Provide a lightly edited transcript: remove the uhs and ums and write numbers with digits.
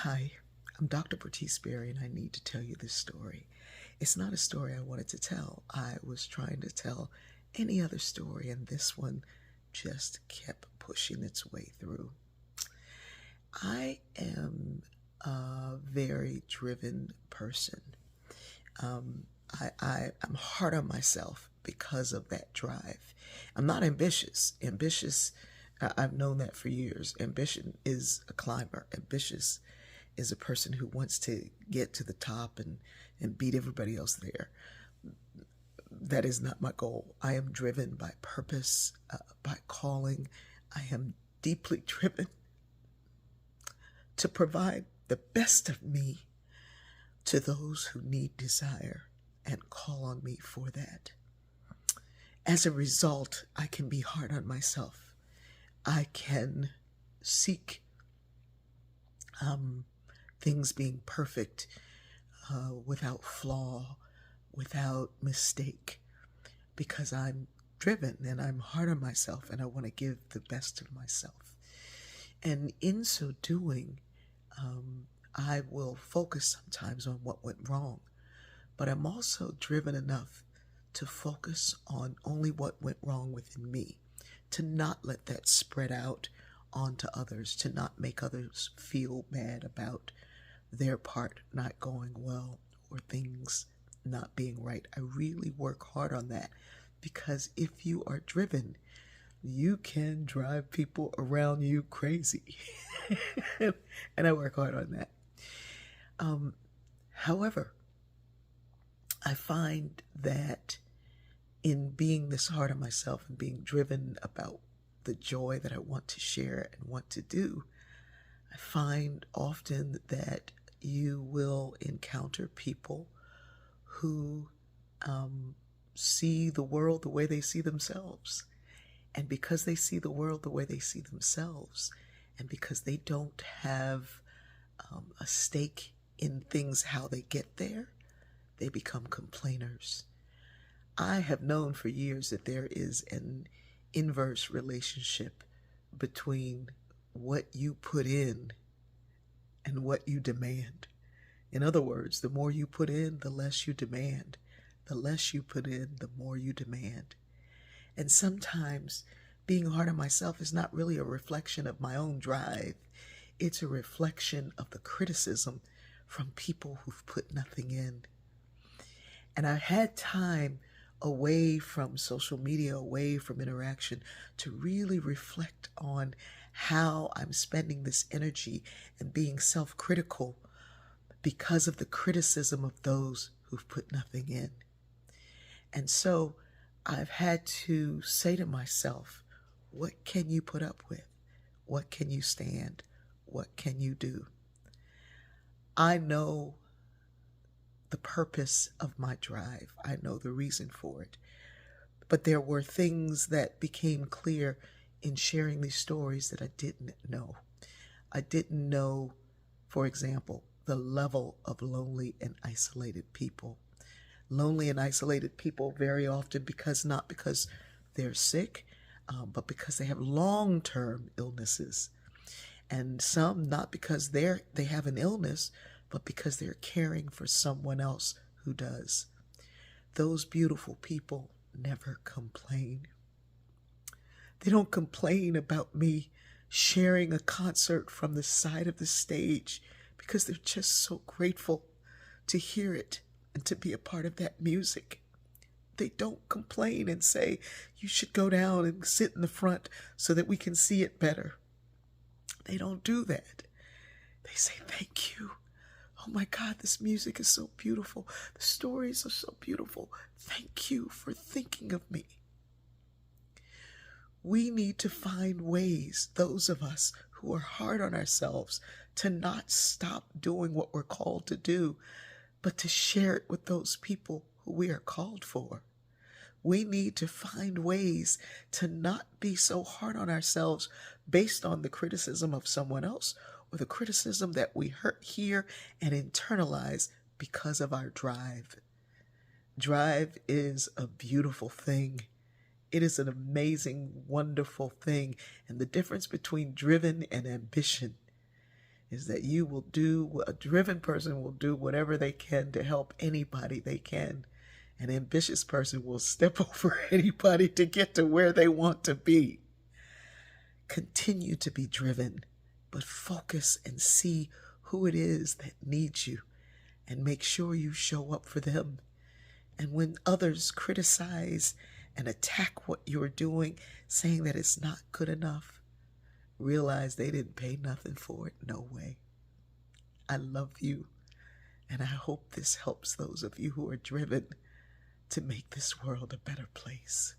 Hi, I'm Dr. Bertice Berry, and I need to tell you this story. It's not a story I wanted to tell. I was trying to tell any other story, and this one just kept pushing its way through. I am a very driven person. Um, I'm hard on myself because of that drive. I'm not ambitious. I've known that for years. Ambition is a climber. Ambitious is a person who wants to get to the top and beat everybody else there. That is not my goal. I am driven by purpose, by calling. I am deeply driven to provide the best of me to those who need desire and call on me for that. As a result, I can be hard on myself. I can seek things being perfect, without flaw, without mistake, because I'm driven and I'm hard on myself and I want to give the best of myself. And in so doing, I will focus sometimes on what went wrong, but I'm also driven enough to focus on only what went wrong within me, to not let that spread out onto others, to not make others feel bad about their part not going well or things not being right. I really work hard on that because if you are driven, you can drive people around you crazy. And I work hard on that. However, I find that in being this hard on myself and being driven about the joy that I want to share and want to do, I find often that you will encounter people who see the world the way they see themselves. And because they see the world the way they see themselves, and because they don't have a stake in things how they get there, they become complainers. I have known for years that there is an inverse relationship between what you put in and what you demand. In other words, the more you put in, the less you demand. The less you put in, the more you demand. And sometimes being hard on myself is not really a reflection of my own drive. It's a reflection of the criticism from people who've put nothing in. And I had time away from social media, away from interaction, to really reflect on how I'm spending this energy and being self-critical because of the criticism of those who've put nothing in. And so I've had to say to myself, what can you put up with? What can you stand? What can you do? I know the purpose of my drive. I know the reason for it. But there were things that became clear in sharing these stories that I didn't know. I didn't know, for example, the level of lonely and isolated people. Lonely and isolated people very often not because they're sick, but because they have long-term illnesses. And some not because they have an illness, but because they're caring for someone else who does. Those beautiful people never complain. They don't complain about me sharing a concert from the side of the stage because they're just so grateful to hear it and to be a part of that music. They don't complain and say, you should go down and sit in the front so that we can see it better. They don't do that. They say, thank you. Oh my God, this music is so beautiful. The stories are so beautiful. Thank you for thinking of me. We need to find ways, those of us who are hard on ourselves, to not stop doing what we're called to do, but to share it with those people who we are called for. We need to find ways to not be so hard on ourselves based on the criticism of someone else or the criticism that we hear and internalize because of our drive. Drive is a beautiful thing. It is an amazing, wonderful thing. And the difference between driven and ambition is that a driven person will do whatever they can to help anybody they can. An ambitious person will step over anybody to get to where they want to be. Continue to be driven, but focus and see who it is that needs you and make sure you show up for them. And when others criticize and attack what you're doing, saying that it's not good enough, realize they didn't pay nothing for it. No way. I love you, and I hope this helps those of you who are driven to make this world a better place.